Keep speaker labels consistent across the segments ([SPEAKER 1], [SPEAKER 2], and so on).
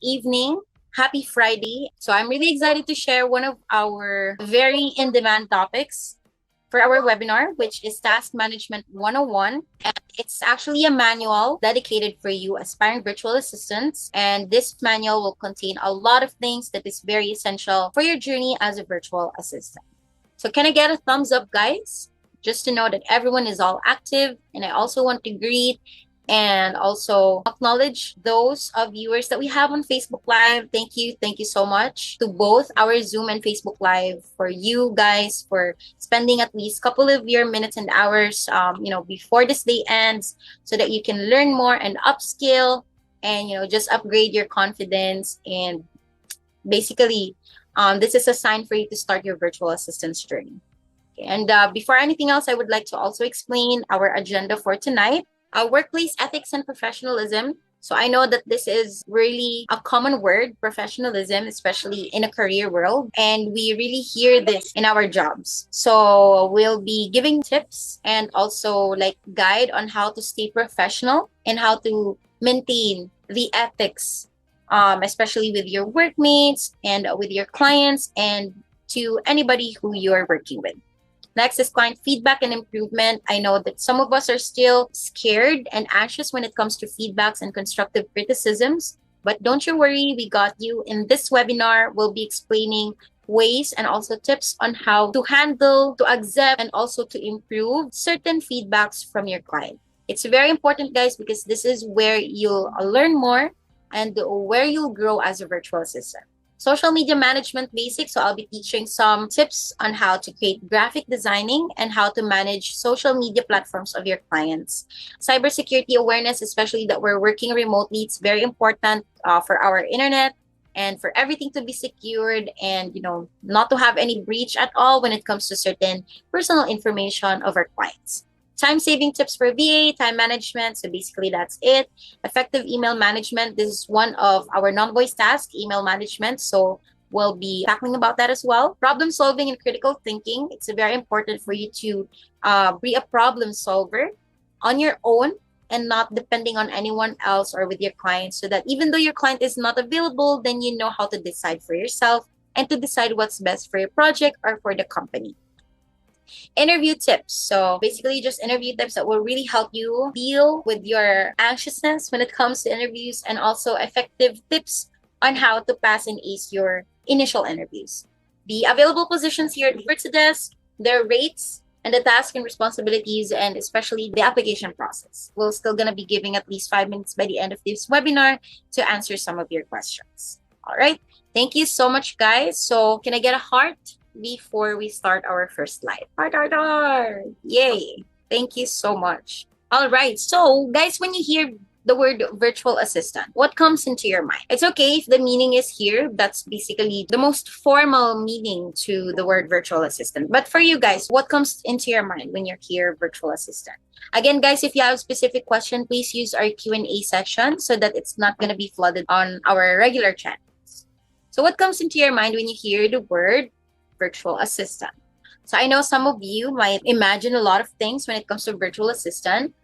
[SPEAKER 1] evening. Happy Friday. So I'm really excited to share one of our very in-demand topics for our webinar, which is Task Management 101. And it's actually a manual dedicated for you aspiring virtual assistants. And this manual will contain a lot of things that is very essential for your journey as a virtual assistant. So can I get a thumbs up, guys? Just to know that everyone is all active. And I also want to greet and also acknowledge those viewers that we have on Facebook Live. Thank you. Thank you so much to both our Zoom and Facebook Live for you guys for spending at least a couple of your minutes and hours, before this day ends so that you can learn more and upskill and, just upgrade your confidence. And basically, this is a sign for you to start your virtual assistance journey. Okay. And before anything else, I would like to also explain our agenda for tonight. Workplace ethics and professionalism. So I know that this is really a common word, professionalism, especially in a career world. And we really hear this in our jobs. So we'll be giving tips and also guide on how to stay professional and how to maintain the ethics, especially with your workmates and with your clients and to anybody who you're working with. Next is client feedback and improvement. I know that some of us are still scared and anxious when it comes to feedbacks and constructive criticisms, but don't you worry, we got you. In this webinar, we'll be explaining ways and also tips on how to handle, to accept, and also to improve certain feedbacks from your client. It's very important, guys, because this is where you'll learn more and where you'll grow as a virtual assistant. Social media management basics. So I'll be teaching some tips on how to create graphic designing and how to manage social media platforms of your clients. Cybersecurity awareness, especially that we're working remotely, it's very important for our internet and for everything to be secured and, not to have any breach at all when it comes to certain personal information of our clients. Time-saving tips for VA, time management. So basically, that's it. Effective email management. This is one of our non-voice tasks, email management. So we'll be tackling about that as well. Problem solving and critical thinking. It's very important for you to be a problem solver on your own and not depending on anyone else or with your clients, so that even though your client is not available, then you know how to decide for yourself and to decide what's best for your project or for the company. Interview tips. So basically just interview tips that will really help you deal with your anxiousness when it comes to interviews, and also effective tips on how to pass and ace your initial interviews. The available positions here at Virtudesk, their rates, and the tasks and responsibilities, and especially the application process. We're still going to be giving at least 5 minutes by the end of this webinar to answer some of your questions. All right. Thank you so much, guys. So can I get a heart before we start our first slide? Heart. Yay. Thank you so much. All right. So guys, when you hear the word virtual assistant, what comes into your mind? It's okay if the meaning is here. That's basically the most formal meaning to the word virtual assistant. But for you guys, what comes into your mind when you hear virtual assistant? Again, guys, if you have a specific question, please use our Q&A section so that it's not going to be flooded on our regular channels. So what comes into your mind when you hear the word virtual assistant? So I know some of you might imagine a lot of things when it comes to virtual assistant.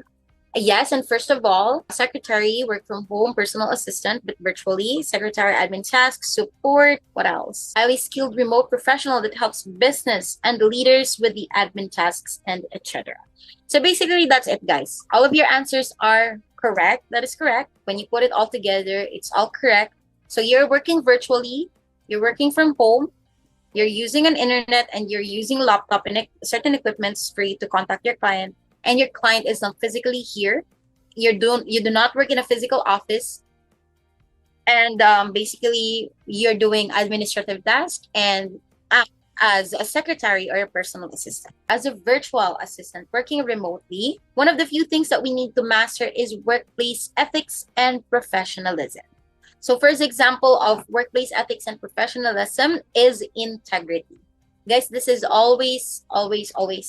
[SPEAKER 1] Yes, and first of all, secretary, work from home, personal assistant, but virtually, secretary, admin tasks, support, what else? Highly skilled remote professional that helps business and leaders with the admin tasks and etc. So basically, that's it, guys. All of your answers are correct. That is correct. When you put it all together, it's all correct. So you're working virtually, you're working from home, you're using an internet, and you're using a laptop and certain equipments for you to contact your client, and your client is not physically here. You do not work in a physical office, and basically you're doing administrative tasks and act as a secretary or a personal assistant. As a virtual assistant working remotely, one of the few things that we need to master is workplace ethics and professionalism. So first example of workplace ethics and professionalism is integrity. Guys, this is always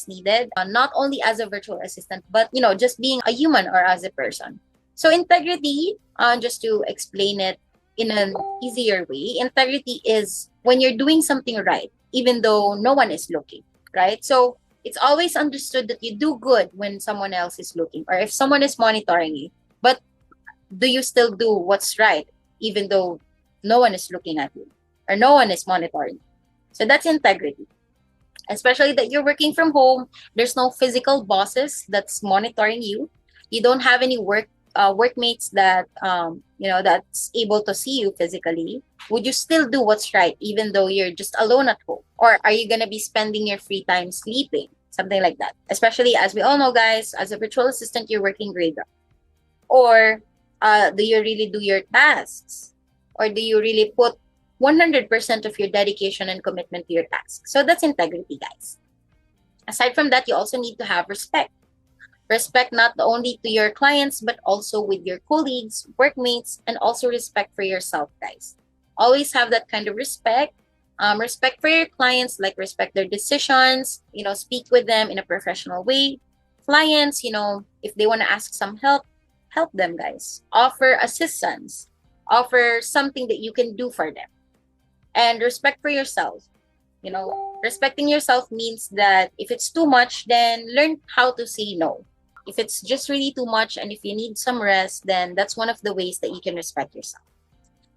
[SPEAKER 1] needed, not only as a virtual assistant, but, just being a human or as a person. So integrity, just to explain it in an easier way, integrity is when you're doing something right, even though no one is looking, right? So it's always understood that you do good when someone else is looking or if someone is monitoring you. But do you still do what's right, even though no one is looking at you or no one is monitoring. So that's integrity. Especially that you're working from home, there's no physical bosses that's monitoring you. You don't have any workmates that that's able to see you physically. Would you still do what's right even though you're just alone at home? Or are you going to be spending your free time sleeping? Something like that. Especially as we all know, guys, as a virtual assistant, you're working graveyard. Or do you really do your tasks? Or do you really put 100% of your dedication and commitment to your task? So that's integrity, guys. Aside from that, you also need to have respect. Respect not only to your clients, but also with your colleagues, workmates, and also respect for yourself, guys. Always have that kind of respect. Respect for your clients, like respect their decisions, speak with them in a professional way. Clients, if they want to ask some help, help them, guys. Offer assistance. Offer something that you can do for them. And respect for yourself. Respecting yourself means that if it's too much, then learn how to say no. If it's just really too much and if you need some rest, then that's one of the ways that you can respect yourself.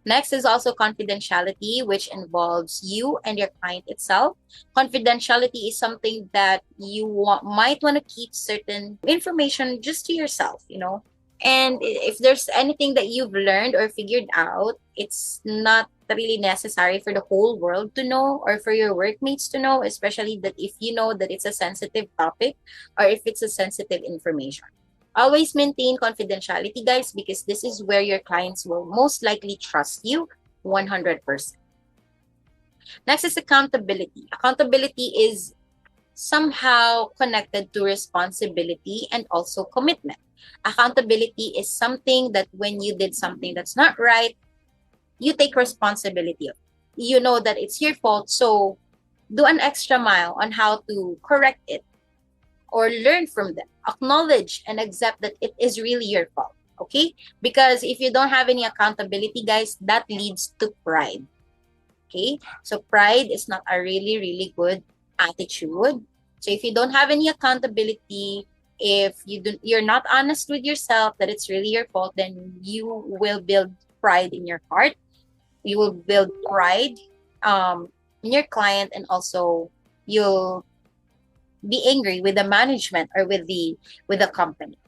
[SPEAKER 1] Next is also confidentiality, which involves you and your client itself. Confidentiality is something that you might want to keep certain information just to yourself, And if there's anything that you've learned or figured out, it's not really necessary for the whole world to know or for your workmates to know, especially that if you know that it's a sensitive topic or if it's a sensitive information. Always maintain confidentiality, guys, because this is where your clients will most likely trust you 100%. Next is accountability. Accountability is somehow connected to responsibility and also commitment. Accountability is something that when you did something that's not right, you take responsibility of. You know that it's your fault, so do an extra mile on how to correct it or learn from them. Acknowledge and accept that it is really your fault, okay? Because if you don't have any accountability, guys, that leads to pride, okay? So pride is not a really, really good attitude. So if you don't have any accountability, if you're not honest with yourself that it's really your fault, then you will build pride in your heart. You will build pride in your client, and also you'll be angry with the management or with the company.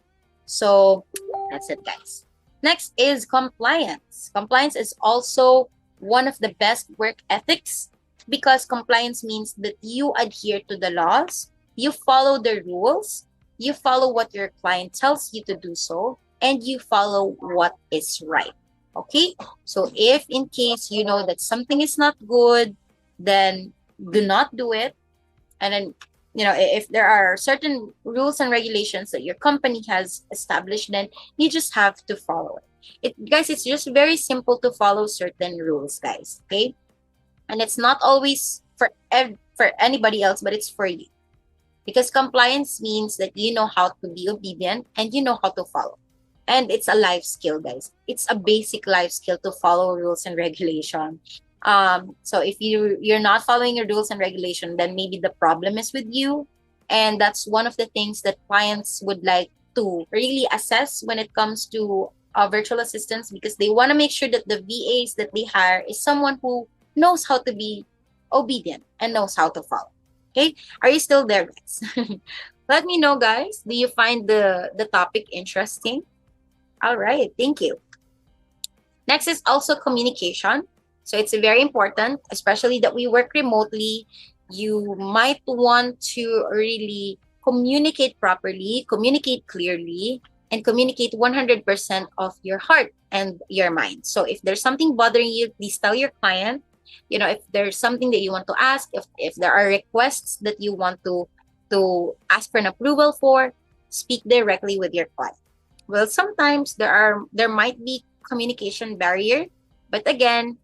[SPEAKER 1] So that's it, guys. Next is compliance. Compliance is also one of the best work ethics because compliance means that you adhere to the laws, you follow the rules, you follow what your client tells you to do so, and you follow what is right. Okay? So if in case you know that something is not good, then do not do it. And then, if there are certain rules and regulations that your company has established, then you just have to follow it. Guys, it's just very simple to follow certain rules, guys. Okay? And it's not always for anybody else, but it's for you. Because compliance means that you know how to be obedient and you know how to follow. And it's a life skill, guys. It's a basic life skill to follow rules and regulation. So if you're not following your rules and regulation, then maybe the problem is with you. And that's one of the things that clients would like to really assess when it comes to virtual assistants, because they want to make sure that the VAs that they hire is someone who knows how to be obedient and knows how to follow. Okay, are you still there, guys? Let me know, guys. Do you find the topic interesting? All right, thank you. Next is also communication. So it's very important, especially that we work remotely. You might want to really communicate properly, communicate clearly, and communicate 100% of your heart and your mind. So if there's something bothering you, please tell your client. If there's something that you want to ask, if there are requests that you want to ask for an approval for, speak directly with your client. Well, sometimes there might be communication barrier, but again,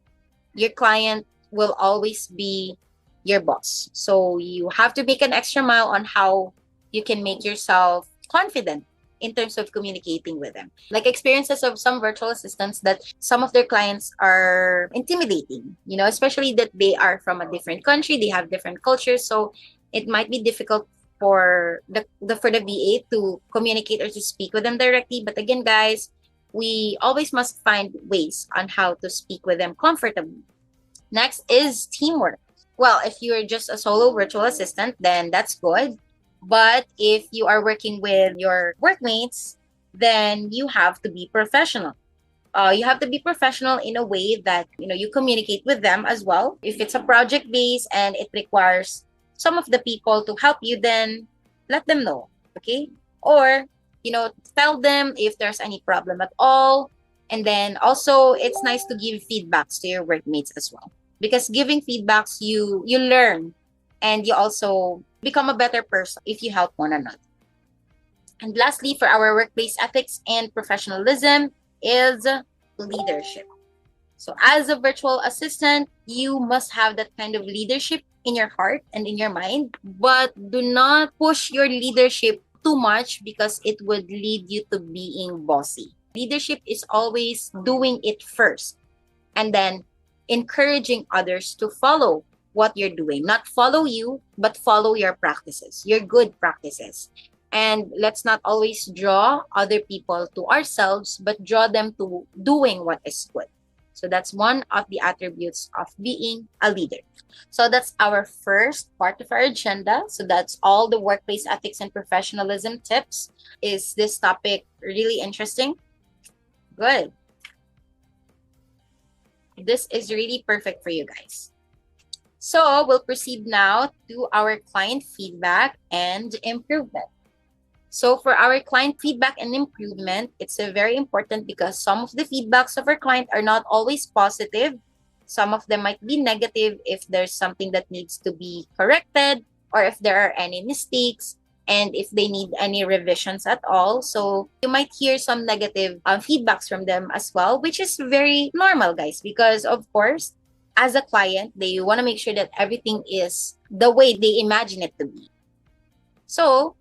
[SPEAKER 1] your client will always be your boss. So you have to make an extra mile on how you can make yourself confident in terms of communicating with them. Like experiences of some virtual assistants that some of their clients are intimidating, especially that they are from a different country, they have different cultures. So it might be difficult for the VA to communicate or to speak with them directly. But again, guys, we always must find ways on how to speak with them comfortably. Next is teamwork. Well, if you're just a solo virtual assistant, then that's good. But if you are working with your workmates, then you have to be professional. You have to be professional in a way that you communicate with them as well. If it's a project base and it requires some of the people to help you, then let them know, okay? Or tell them if there's any problem at all. And then also it's nice to give feedbacks to your workmates as well, because giving feedbacks, you learn, and you also become a better person if you help one another. And lastly, for our workplace ethics and professionalism is leadership. So as a virtual assistant, you must have that kind of leadership in your heart and in your mind, but do not push your leadership too much, because it would lead you to being bossy. Leadership is always doing it first and then encouraging others to follow what you're doing. Not follow you, but follow your practices, your good practices. And let's not always draw other people to ourselves, but draw them to doing what is good. So that's one of the attributes of being a leader. So that's our first part of our agenda. So that's all the workplace ethics and professionalism tips. Is this topic really interesting? Good. This is really perfect for you guys. So we'll proceed now to our client feedback and improvement. So for our client feedback and improvement, it's very important, because some of the feedbacks of our client are not always positive. Some of them might be negative if there's something that needs to be corrected, or if there are any mistakes, and if they need any revisions at all. So you might hear some negative feedbacks from them as well, which is very normal, guys, because of course, as a client, they want to make sure that everything is the way they imagine it to be. So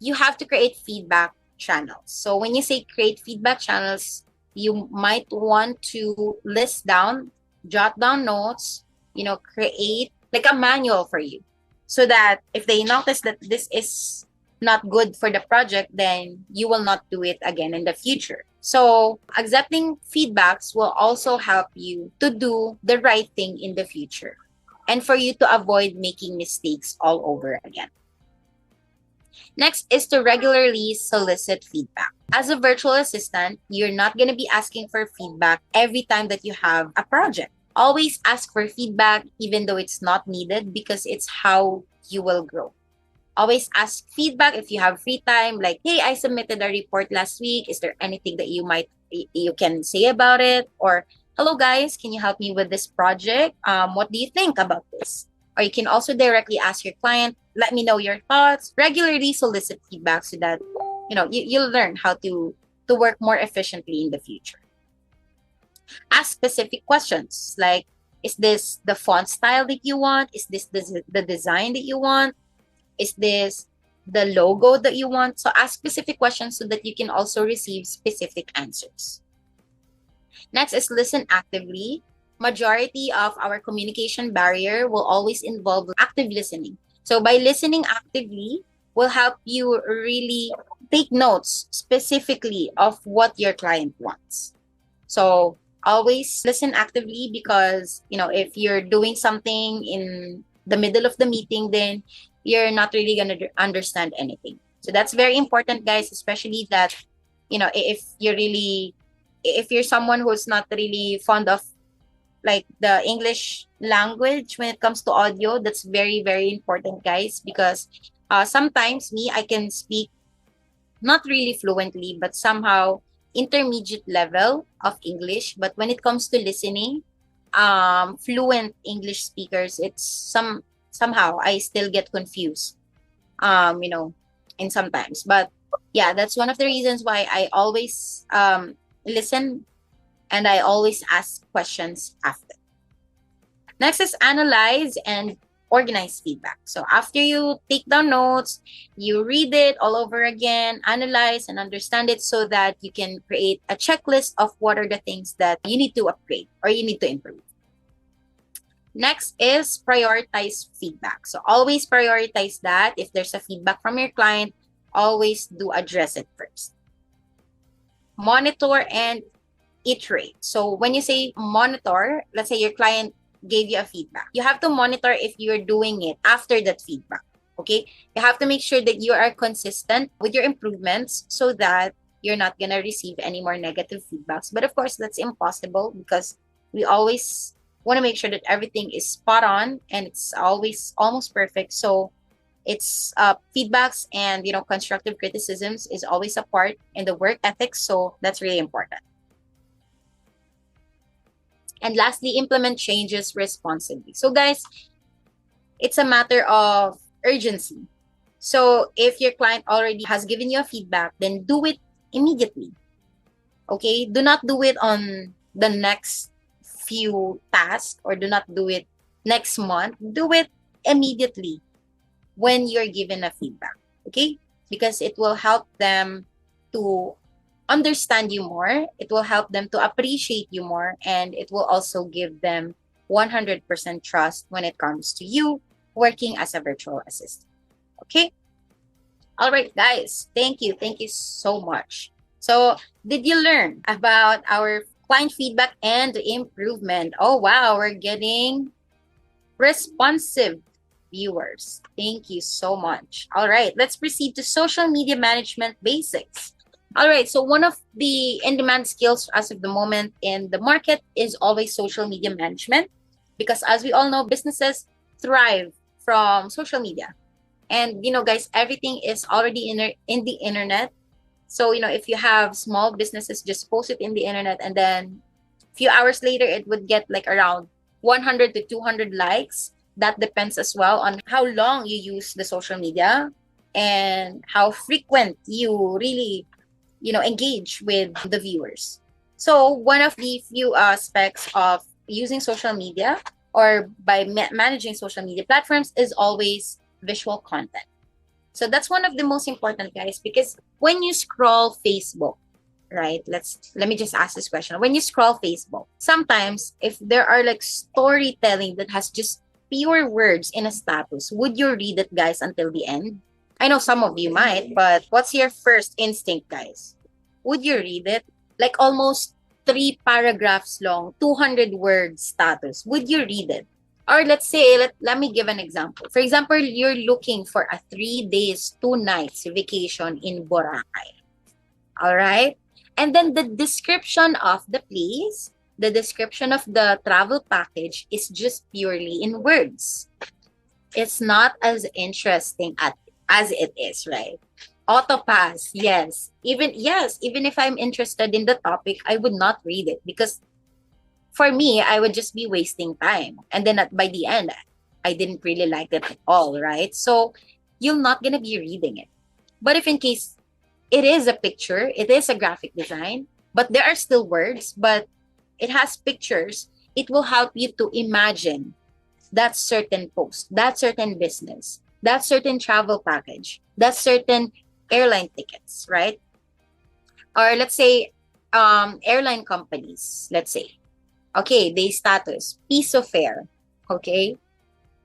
[SPEAKER 1] you have to create feedback channels. So when you say create feedback channels, you might want to list down, jot down notes, create like a manual for you, so that if they notice that this is not good for the project, then you will not do it again in the future. So accepting feedbacks will also help you to do the right thing in the future, and for you to avoid making mistakes all over again. Next is to regularly solicit feedback. As a virtual assistant, you're not going to be asking for feedback every time that you have a project. Always ask for feedback, even though it's not needed, because it's how you will grow. Always ask feedback if you have free time, like, hey, I submitted a report last week. Is there anything that you can say about it? Or, hello guys, can you help me with this project? What do you think about this? Or you can also directly ask your client, let me know your thoughts. Regularly solicit feedback, so that you'll learn how to work more efficiently in the future. Ask specific questions like, is this the font style that you want? Is this the design that you want? Is this the logo that you want? So ask specific questions so that you can also receive specific answers. Next is listen actively. Majority of our communication barrier will always involve active listening. So by listening actively will help you really take notes specifically of what your client wants. So always listen actively, because if you're doing something in the middle of the meeting, then you're not really going to understand anything. So that's very important, guys, especially that if you're someone who's not really fond of like the English language when it comes to audio, that's very, very important, guys, because sometimes I can speak not really fluently, but somehow intermediate level of English. But when it comes to listening, fluent English speakers, it's somehow I still get confused, and sometimes. But yeah, that's one of the reasons why I always listen, and I always ask questions after. Next is analyze and organize feedback. So after you take down notes, you read it all over again, analyze and understand it, so that you can create a checklist of what are the things that you need to upgrade or you need to improve. Next is prioritize feedback. So always prioritize that. If there's a feedback from your client, always do address it first. monitor and iterate. So when you say monitor, let's say your client gave you a feedback. You have to monitor if you're doing it after that feedback. Okay? You have to make sure that you are consistent with your improvements so that you're not going to receive any more negative feedbacks. But of course, that's impossible because we always want to make sure that everything is spot on and it's always almost perfect. So it's feedbacks and constructive criticisms is always a part in the work ethics. So that's really important. And lastly, implement changes responsibly. So guys, it's a matter of urgency. So if your client already has given you a feedback, then do it immediately. Okay? Do not do it on the next few tasks or do not do it next month. Do it immediately when you're given a feedback. Okay? Because it will help them to understand you more, it will help them to appreciate you more, and it will also give them 100% trust when it comes to you working as a virtual assistant. Okay? All right, guys. Thank you. Thank you so much. So, did you learn about our client feedback and improvement? Oh, wow. We're getting responsive viewers. Thank you so much. All right, let's proceed to social media management basics. All right, so one of the in-demand skills as of the moment in the market is always social media management, because as we all know, businesses thrive from social media. And, guys, everything is already in the internet. So, if you have small businesses, just post it in the internet, and then a few hours later, it would get like around 100 to 200 likes. That depends as well on how long you use the social media and how frequent you really engage with the viewers. So one of the few aspects of using social media or by managing social media platforms is always visual content. So that's one of the most important, guys, because when you scroll Facebook, right? Let me just ask this question. When you scroll Facebook, sometimes if there are like storytelling that has just pure words in a status, would you read it, guys, until the end? I know some of you might, but what's your first instinct, guys? Would you read it? Like almost 3 paragraphs long, 200 words status. Would you read it? Or let's say, let me give an example. For example, you're looking for a 3 days, 2 nights vacation in Boracay. All right? And then the description of the place, the description of the travel package is just purely in words. It's not as interesting as it is, right? Autopass, yes. Even if I'm interested in the topic, I would not read it because for me, I would just be wasting time. And then by the end, I didn't really like it at all, right? So you're not gonna be reading it. But if in case it is a picture, it is a graphic design, but there are still words, but it has pictures, it will help you to imagine that certain post, that certain business, that certain travel package, that certain airline tickets, right? Or let's say airline companies, let's say. Okay, they status, piece of fare. Okay.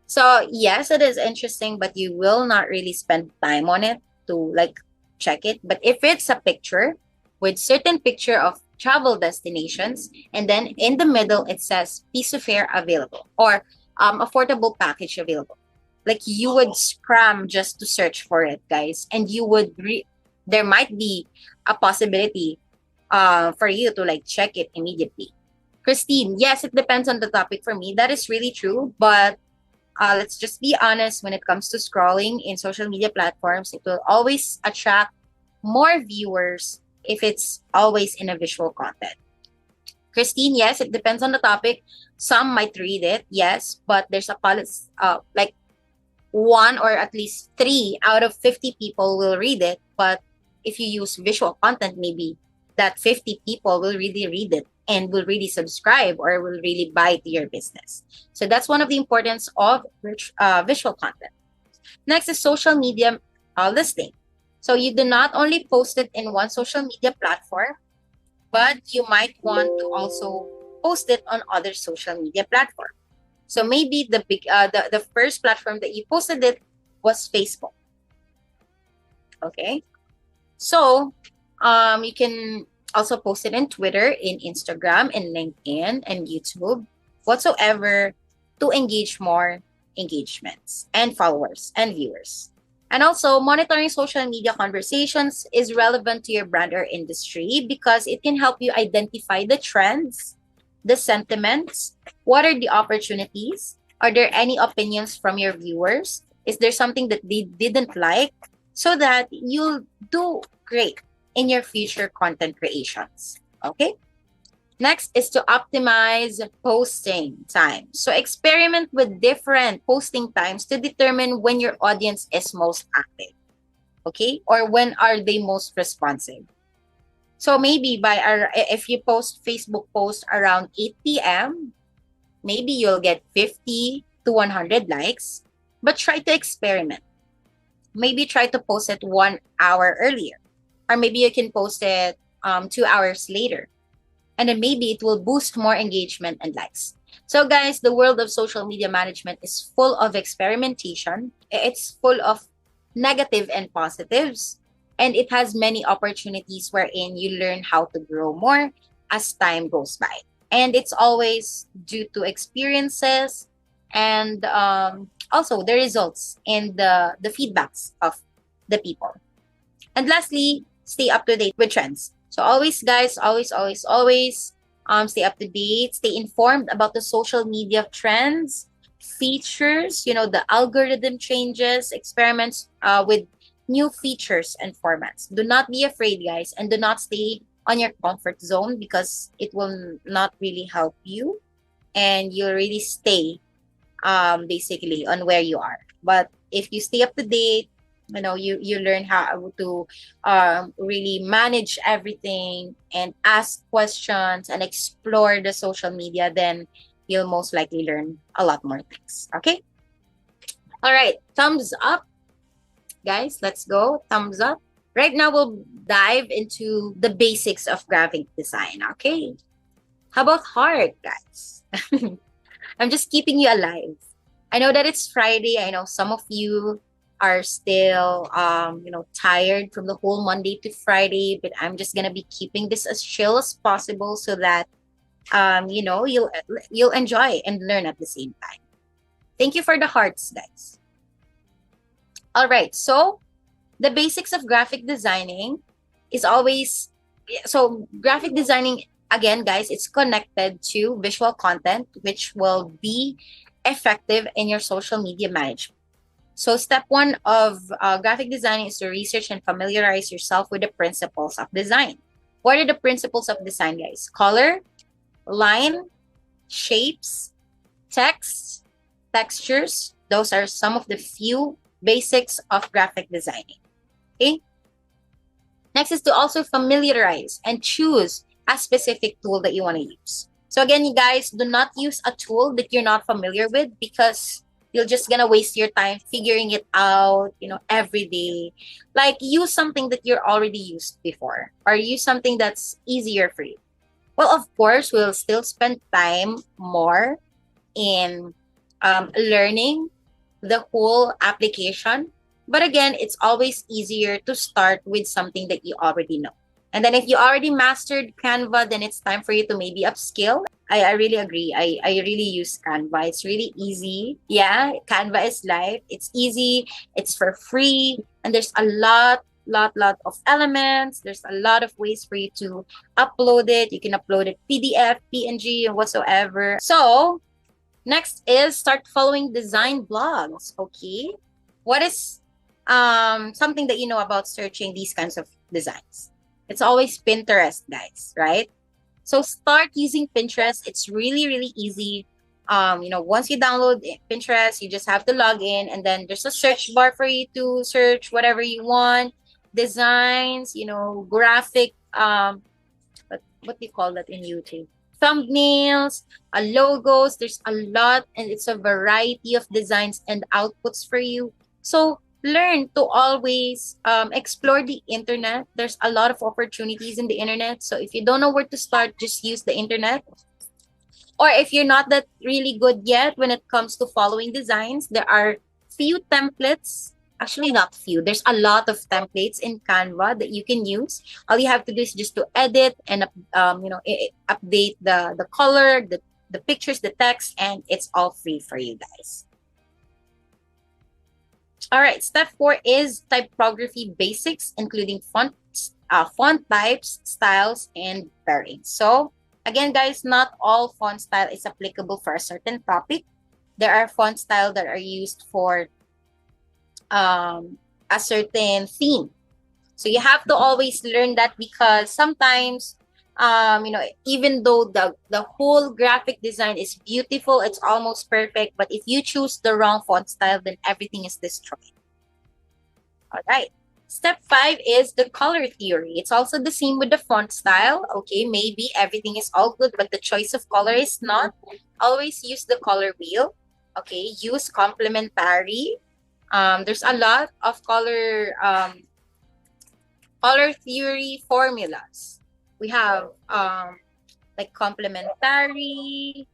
[SPEAKER 1] So yes, it is interesting, but you will not really spend time on it to like check it. But if it's a picture with certain picture of travel destinations, and then in the middle it says piece of fare available or affordable package available, like you would scram just to search for it, guys, and you would there might be a possibility for you to like check it immediately. Christine, yes, it depends on the topic for me. That is really true, but let's just be honest, when it comes to scrolling in social media platforms, it will always attract more viewers if it's always in a visual content. Christine, yes, it depends on the topic. Some might read it, yes, but there's a policy, like 1 or at least 3 out of 50 people will read it. But if you use visual content, maybe that 50 people will really read it and will really subscribe or will really buy to your business. So that's one of the importance of visual content. Next is social media listing. So you do not only post it in one social media platform, but you might want to also post it on other social media platforms. So maybe the first platform that you posted it was Facebook. Okay. So you can also post it in Twitter, in Instagram, in LinkedIn, and YouTube, whatsoever, to engage more engagements and followers and viewers. And also, monitoring social media conversations is relevant to your brand or industry because it can help you identify the trends, the sentiments, what are the opportunities, are there any opinions from your viewers, is there something that they didn't like, so that you'll do great in your future content creations. Okay? Next is to optimize posting time. So experiment with different posting times to determine when your audience is most active. Okay? Or when are they most responsive. So maybe if you post Facebook post around 8 p.m., maybe you'll get 50 to 100 likes, but try to experiment. Maybe try to post it 1 hour earlier, or maybe you can post it 2 hours later, and then maybe it will boost more engagement and likes. So guys, the world of social media management is full of experimentation. It's full of negative and positives, and it has many opportunities wherein you learn how to grow more as time goes by. And it's always due to experiences and also the results and the feedbacks of the people. And lastly, stay up to date with trends. So always, guys, always stay up to date, stay informed about the social media trends, features, the algorithm changes, experiments with new features and formats. Do not be afraid, guys, and do not stay on your comfort zone because it will not really help you, and you'll really stay basically on where you are. But if you stay up to date, you learn how to really manage everything and ask questions and explore the social media, then you'll most likely learn a lot more things. Okay? All right. Thumbs up. Guys, let's go. Thumbs up. Right now, we'll dive into the basics of graphic design. Okay? How about heart, guys? I'm just keeping you alive. I know that it's Friday. I know some of you are still, tired from the whole Monday to Friday, but I'm just gonna be keeping this as chill as possible so that, you'll enjoy and learn at the same time. Thank you for the hearts, guys. All right, so the basics of graphic designing is always, so graphic designing, again, guys, it's connected to visual content, which will be effective in your social media management. So step 1 of graphic designing is to research and familiarize yourself with the principles of design. What are the principles of design, guys? Color, line, shapes, text, textures. Those are some of the few basics of graphic designing. Okay? Next is to also familiarize and choose a specific tool that you want to use. So again, you guys, do not use a tool that you're not familiar with because you're just gonna waste your time figuring it out, every day. Like, use something that you're already used before, or use something that's easier for you. Well, of course, we'll still spend time more in learning the whole application. But again, it's always easier to start with something that you already know. And then if you already mastered Canva, then it's time for you to maybe upskill. I really agree. I really use Canva. It's really easy. Yeah, Canva is life. It's easy. It's for free. And there's a lot of elements. There's a lot of ways for you to upload it. You can upload it PDF, PNG, and whatsoever. So next is start following design blogs. Okay. What is something that you know about searching these kinds of designs? It's always Pinterest, guys, right? So start using Pinterest. It's really, really easy. Once you download Pinterest, you just have to log in, and then there's a search bar for you to search whatever you want. Designs, graphic, what do you call that in YouTube? Thumbnails, logos. There's a lot, and it's a variety of designs and outputs for you. So learn to always explore the internet. There's a lot of opportunities in the internet. So if you don't know where to start, just use the internet. Or if you're not that really good yet when it comes to following designs, there are few templates Actually, not few. There's a lot of templates in Canva that you can use. All you have to do is just to edit and update the color, the pictures, the text, and it's all free for you guys. All right, step 4 is typography basics, including font types, styles, and pairings. So again, guys, not all font style is applicable for a certain topic. There are font style that are used for a certain theme. So you have to always learn that, because sometimes, even though the whole graphic design is beautiful, it's almost perfect, but if you choose the wrong font style, then everything is destroyed. All right. Step 5 is the color theory. It's also the same with the font style. Okay, maybe everything is all good, but the choice of color is not. Always use the color wheel. Okay, use complementary. There's a lot of color theory formulas. We have like complementary.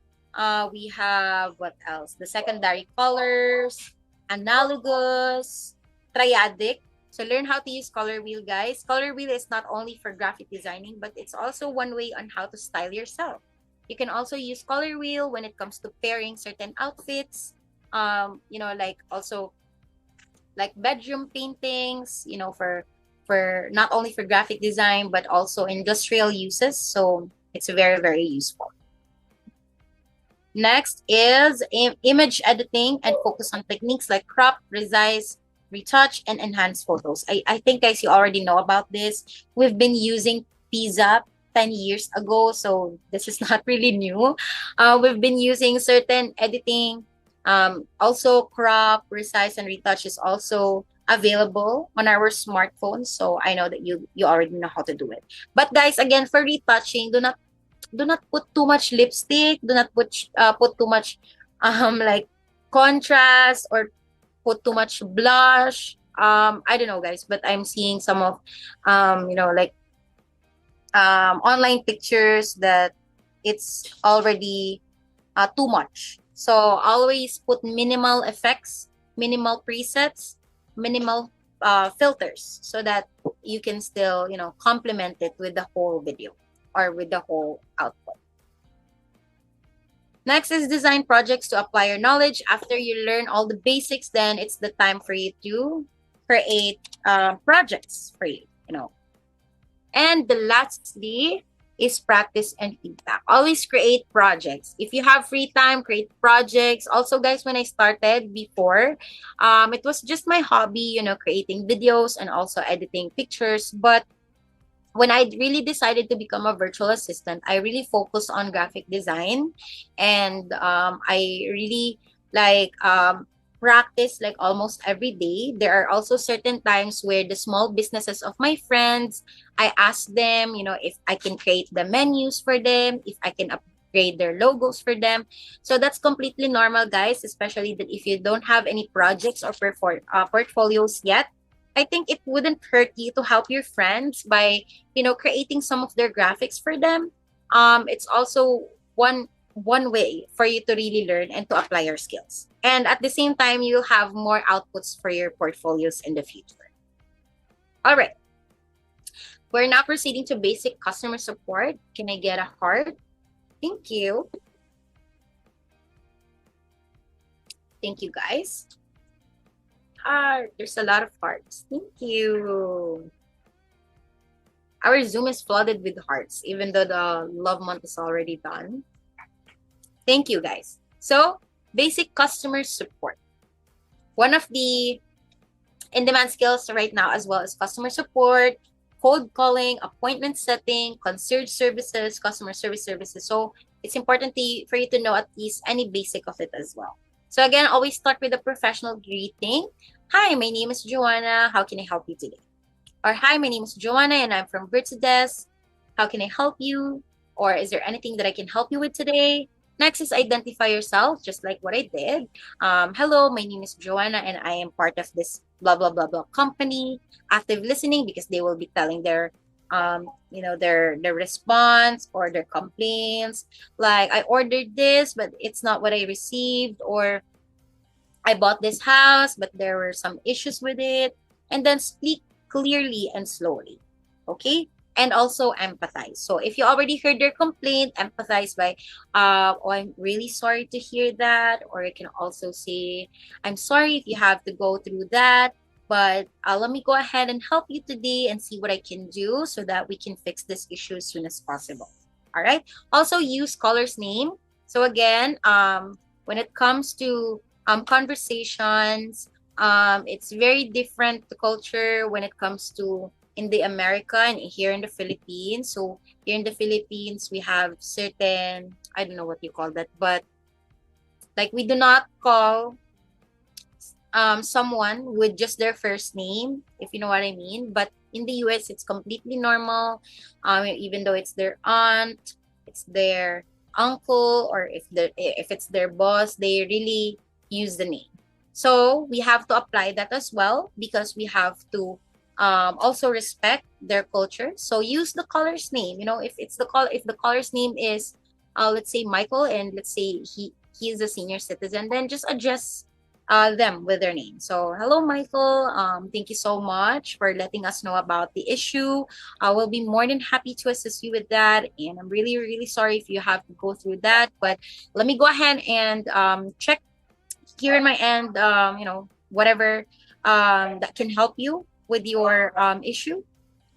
[SPEAKER 1] We have what else? The secondary colors, analogous, triadic. So learn how to use color wheel, guys. Color wheel is not only for graphic designing, but it's also one way on how to style yourself. You can also use color wheel when it comes to pairing certain outfits. Like also like bedroom paintings, for not only for graphic design, but also industrial uses. So it's very, very useful. Next is image editing, and focus on techniques like crop, resize, retouch, and enhance photos. I think, guys, you already know about this. We've been using PISA 10 years ago, so this is not really new. We've been using certain editing. Also, crop, resize, and retouch is also available on our smartphones. So I know that you already know how to do it. But guys, again, for retouching, do not put too much lipstick. Do not put too much like contrast, or put too much blush. I don't know, guys, but I'm seeing some of online pictures that it's already too much. So always put minimal effects, minimal presets, minimal filters, so that you can still complement it with the whole video or with the whole output. Next is design projects to apply your knowledge. After you learn all the basics, then it's the time for you to create projects for you. And the lastly is practice and feedback. Always create projects. If you have free time, create projects. Also, guys, when I started before, it was just my hobby, creating videos and also editing pictures. But when I really decided to become a virtual assistant, I really focused on graphic design, and I really practice like almost every day. There are also certain times where the small businesses of my friends, I ask them, if I can create the menus for them, if I can upgrade their logos for them. So that's completely normal, guys, especially that if you don't have any projects or portfolios yet. I think it wouldn't hurt you to help your friends by, creating some of their graphics for them. It's also one way for you to really learn and to apply your skills. And at the same time, you'll have more outputs for your portfolios in the future. All right. We're now proceeding to basic customer support. Can I get a heart? Thank you. Thank you, guys. Heart. There's a lot of hearts. Thank you. Our Zoom is flooded with hearts, even though the love month is already done. Thank you, guys. So, basic customer support. One of the in-demand skills right now as well as customer support, cold calling, appointment setting, concierge services, customer service services. So, it's important for you to know at least any basic of it as well. So again, always start with a professional greeting. Hi, my name is Joanna. How can I help you today? Or hi, my name is Joanna and I'm from Virtudesk. How can I help you? Or is there anything that I can help you with today? Next is identify yourself, just like what I did. Hello, my name is Joanna and I am part of this blah, blah, blah, blah company. Active listening, because they will be telling their their response or their complaints, like I ordered this but it's not what I received, or I bought this house, but there were some issues with it. And then speak clearly and slowly. Okay? And also empathize. So if you already heard their complaint, empathize by, oh, I'm really sorry to hear that. Or you can also say, I'm sorry if you have to go through that, but let me go ahead and help you today and see what I can do so that we can fix this issue as soon as possible. All right. Also use caller's name. So again, when it comes to conversations, it's very different the culture when it comes to in the America and here in the Philippines. So here in the Philippines, we have certain, I don't know what you call that, but like we do not call someone with just their first name, if you know what I mean. But in the US, it's completely normal. Even though it's their aunt, it's their uncle, or if it's their boss, they really use the name. So we have to apply that as well because we have to also respect their culture. So use the caller's name. You know, if the caller's name is let's say Michael, and let's say he is a senior citizen, then just address them with their name. So, hello, Michael. Thank you so much for letting us know about the issue. I will be more than happy to assist you with that. And I'm really, really sorry if you have to go through that. But let me go ahead and check here in my end, whatever that can help you with your issue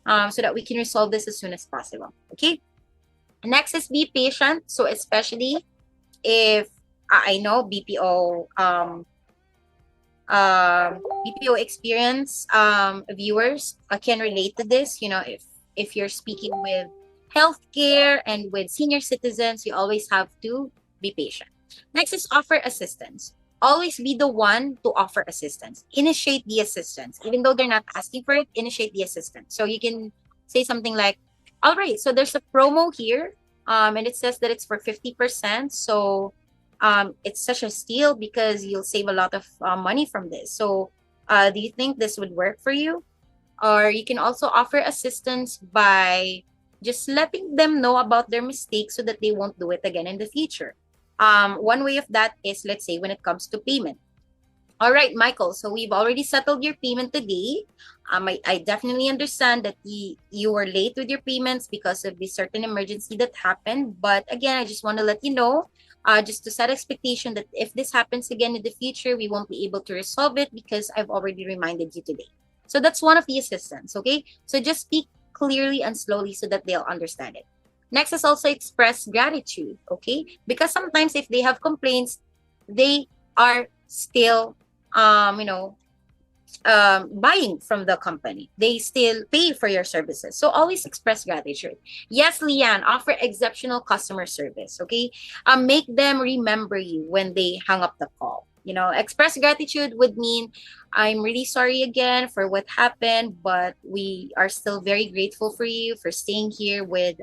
[SPEAKER 1] so that we can resolve this as soon as possible. Okay. Next is be patient. So, especially if I know BPO experience viewers can relate to this. You know, if you're speaking with healthcare and with senior citizens, you always have to be patient. Next is offer assistance. Always be the one to offer assistance. Initiate the assistance. Even though they're not asking for it, initiate the assistance. So you can say something like, all right, so there's a promo here, and it says that it's for 50%. So it's such a steal because you'll save a lot of money from this. So do you think this would work for you? Or you can also offer assistance by just letting them know about their mistakes so that they won't do it again in the future. One way of that is, let's say, when it comes to payment. All right, Michael, so we've already settled your payment today. I definitely understand that you were late with your payments because of this certain emergency that happened. But again, I just want to let you know, just to set expectation that if this happens again in the future, we won't be able to resolve it because I've already reminded you today. So that's one of the assistance, okay? So just speak clearly and slowly so that they'll understand it. Next is also express gratitude, okay? Because sometimes if they have complaints, they are still buying from the company. They still pay for your services. So always express gratitude. Yes, Leanne, offer exceptional customer service. Okay. Make them remember you when they hung up the call. You know, express gratitude would mean, I'm really sorry again for what happened, but we are still very grateful for you for staying here with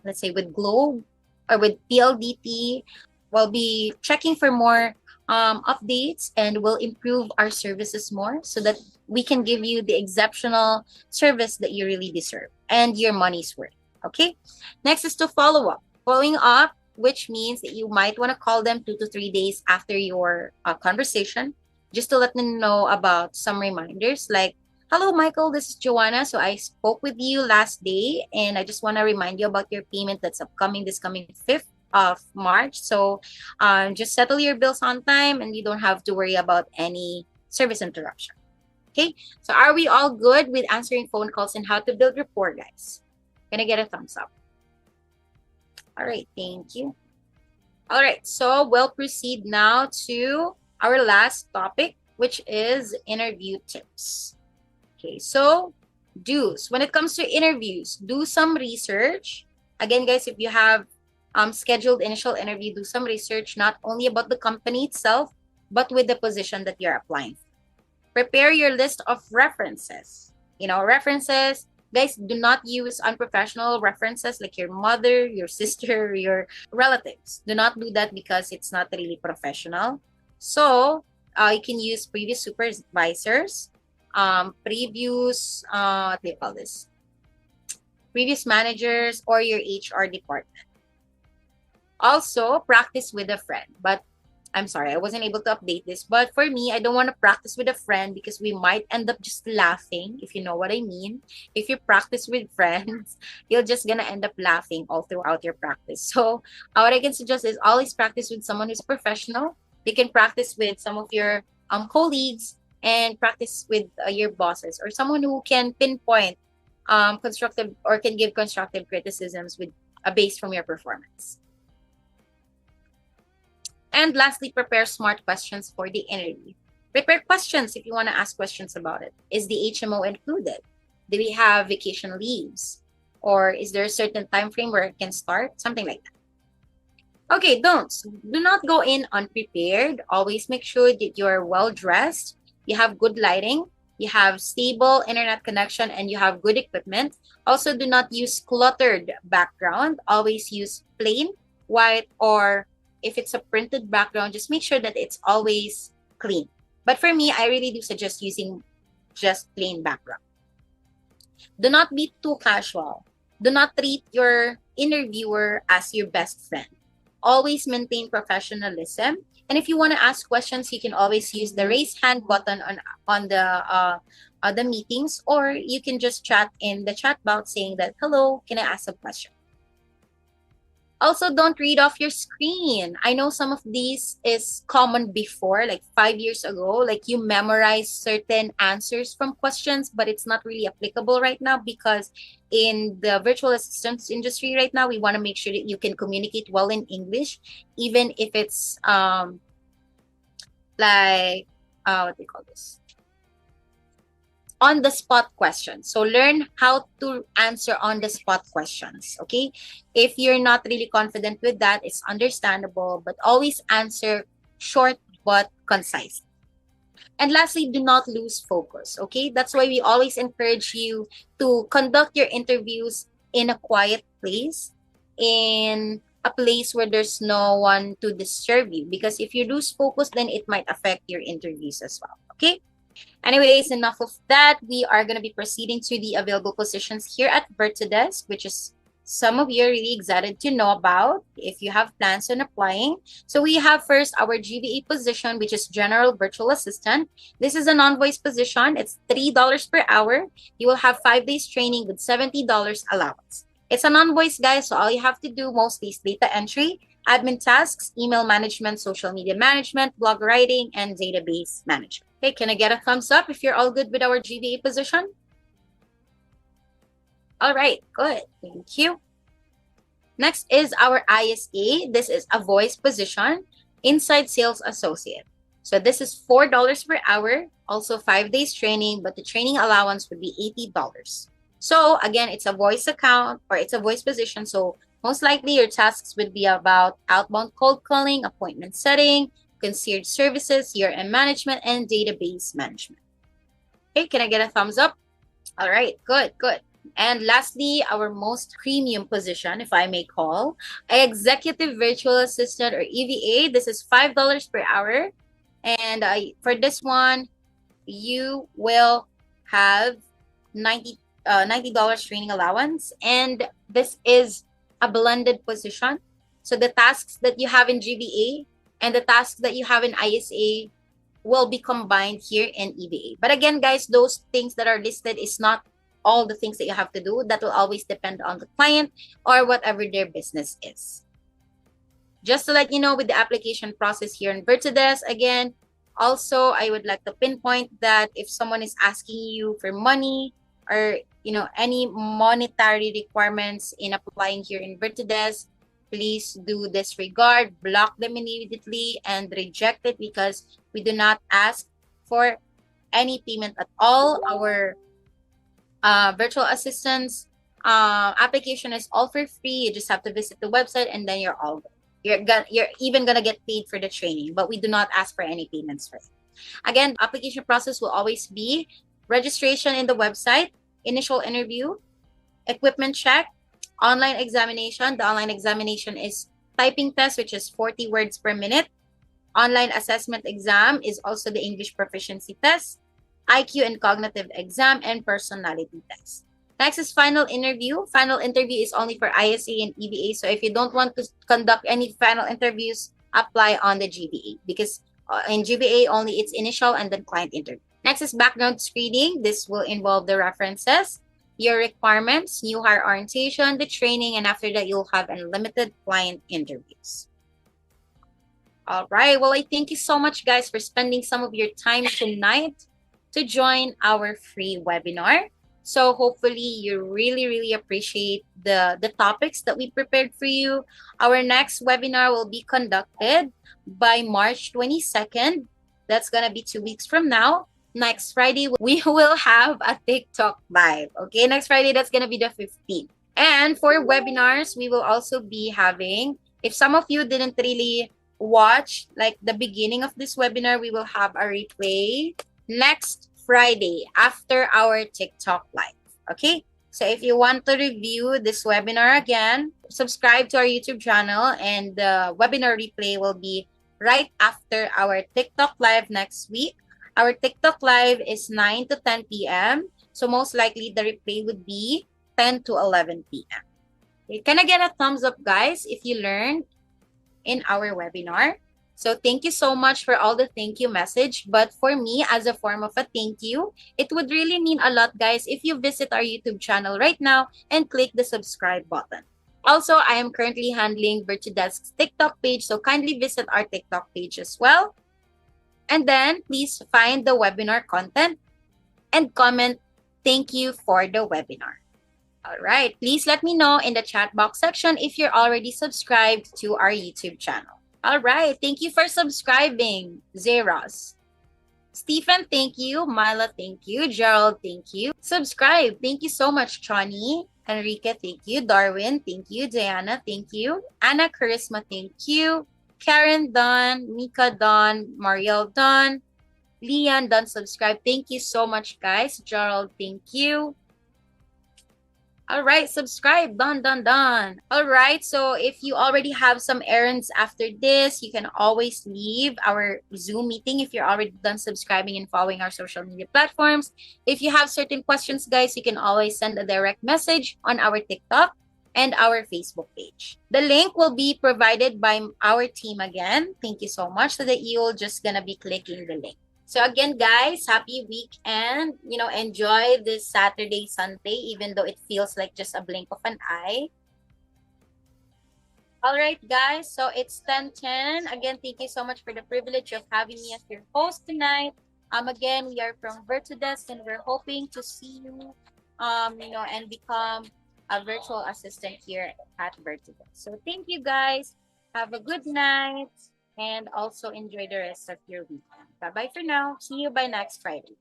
[SPEAKER 1] let's say with Globe or with PLDT. We'll be checking for more updates and we'll improve our services more so that we can give you the exceptional service that you really deserve and your money's worth. Okay. Next is to follow up. Following up, which means that you might want to call them 2 to 3 days after your conversation, just to let them know about some reminders like, hello, Michael, this is Joanna. So I spoke with you last day and I just want to remind you about your payment that's upcoming this coming 5th of March. So just settle your bills on time and you don't have to worry about any service interruption. Okay, so are we all good with answering phone calls and how to build rapport, guys? Can I get a thumbs up? All right, thank you. All right, so we'll proceed now to our last topic, which is interview tips. Okay, so do's. When it comes to interviews, do some research. Again, guys, if you have scheduled initial interview, do some research, not only about the company itself, but with the position that you're applying for. Prepare your list of references. You know, references, guys, do not use unprofessional references like your mother, your sister, your relatives. Do not do that because it's not really professional. So you can use previous supervisors, previous, what do you call this? Previous managers or your HR department. Also, practice with a friend. But I'm sorry, I wasn't able to update this. But for me, I don't want to practice with a friend because we might end up just laughing, if you know what I mean. If you practice with friends, you're just gonna end up laughing all throughout your practice. So what I can suggest is always practice with someone who's professional. You can practice with some of your colleagues and practice with your bosses or someone who can pinpoint constructive or can give constructive criticisms with a base from your performance. And lastly, prepare smart questions for the interview. Prepare questions if you want to ask questions about it. Is the HMO included? Do we have vacation leaves? Or is there a certain time frame where it can start? Something like that. Okay, don'ts. Do not go in unprepared. Always make sure that you're well dressed, you have good lighting, you have stable internet connection, and you have good equipment. Also, do not use cluttered background. Always use plain, white, or if it's a printed background, just make sure that it's always clean. But for me, I really do suggest using just plain background. Do not be too casual. Do not treat your interviewer as your best friend. Always maintain professionalism. And if you want to ask questions, you can always use the raise hand button on the meetings, or you can just chat in the chat box saying that, hello, can I ask a question? Also, don't read off your screen. I know some of these is common before, like 5 years ago, like you memorize certain answers from questions, but it's not really applicable right now because in the virtual assistance industry right now, we want to make sure that you can communicate well in English, even if it's like, what do you call this? On the spot questions. So learn how to answer on the spot questions. Okay. If you're not really confident with that, it's understandable, but always answer short but concise. And lastly, do not lose focus. Okay. That's why we always encourage you to conduct your interviews in a quiet place, in a place where there's no one to disturb you. Because if you lose focus, then it might affect your interviews as well. Okay. Anyways, enough of that. We are going to be proceeding to the available positions here at Virtudesk, which is some of you are really excited to know about if you have plans on applying. So we have first our GVA position, which is General Virtual Assistant. This is a non-voice position. It's $3 per hour. You will have 5 days training with $70 allowance. It's a non-voice, guys, so all you have to do mostly is data entry, admin tasks, email management, social media management, blog writing, and database management. Okay, can I get a thumbs up if you're all good with our GVA position? All right, good. Thank you. Next is our ISA. This is a voice position, Inside Sales Associate. So this is $4 per hour, also 5 days training, but the training allowance would be $80. So again, it's a voice account or it's a voice position. So most likely your tasks would be about outbound cold calling, appointment setting, concierge services, CRM management, and database management. Okay, can I get a thumbs up? All right, good, good. And lastly, our most premium position, if I may call, Executive Virtual Assistant or EVA. This is $5 per hour. And for this one, you will have $90 training allowance. And this is a blended position. So the tasks that you have in GVA and the tasks that you have in ISA will be combined here in EVA. But again, guys, those things that are listed is not all the things that you have to do. That will always depend on the client or whatever their business is. Just to let you know, with the application process here in Virtudesk, again, also, I would like to pinpoint that if someone is asking you for money or, any monetary requirements in applying here in Virtudesk, please do disregard, block them immediately, and reject it because we do not ask for any payment at all. Our virtual assistants application is all for free. You just have to visit the website and then you're all good. You're even gonna get paid for the training, but we do not ask for any payments for it. Again, application process will always be registration in the website, initial interview, equipment check, online examination. The online examination is typing test, which is 40 words per minute. Online assessment exam is also the English proficiency test, IQ and cognitive exam, and personality test. Next is final interview. Final interview is only for ISA and EVA. So if you don't want to conduct any final interviews apply on the GBA because in GBA only it's initial and then client interview. Next is background screening. This will involve the references, your requirements, new hire orientation, the training, and after that, you'll have unlimited client interviews. All right. Well, I thank you so much, guys, for spending some of your time tonight to join our free webinar. So hopefully you really appreciate the topics that we prepared for you. Our next webinar will be conducted by March 22nd. That's going to be 2 weeks from now. Next Friday, we will have a TikTok live. Okay, next Friday, that's going to be the 15th. And for webinars, we will also be having, if some of you didn't really watch like the beginning of this webinar, we will have a replay next Friday after our TikTok live. Okay, so if you want to review this webinar again, subscribe to our YouTube channel, and the webinar replay will be right after our TikTok live next week. Our TikTok live is 9 to 10 p.m. So most likely the replay would be 10 to 11 p.m. You can get a thumbs up, guys, if you learned in our webinar. So thank you so much for all the thank you message. But for me, as a form of a thank you, it would really mean a lot, guys, if you visit our YouTube channel right now and click the subscribe button. Also, I am currently handling Virtudesk's TikTok page, so kindly visit our TikTok page as well. And then please find the webinar content and comment thank you for the webinar. All right, please let me know in the chat box section if you're already subscribed to our YouTube channel. All right, thank you for subscribing, Zeros. Stephen, thank you. Myla, thank you. Gerald, thank you. Subscribe. Thank you so much, Chani. Enrique, thank you. Darwin, thank you. Diana, thank you. Anna Charisma, thank you. Karen, Don. Mika, Don. Mariel, Don. Leon, Don, subscribe. Thank you so much, guys. Gerald, thank you. All right, subscribe. Done. All right, so if you already have some errands after this, you can always leave our Zoom meeting if you're already done subscribing and following our social media platforms. If you have certain questions, guys, you can always send a direct message on our TikTok and our Facebook page. The link will be provided by our team again. Thank you so much, so that you'll just gonna be clicking the link. So again, guys, happy weekend. Enjoy this Saturday, Sunday, even though it feels like just a blink of an eye. All right, guys, so it's 10:10. Again, thank you so much for the privilege of having me as your host tonight. Again, we are from Virtudesk, and we're hoping to see you, and become a virtual assistant here at Virtudesk. So thank you, guys. Have a good night. And also enjoy the rest of your weekend. Bye-bye for now. See you by next Friday.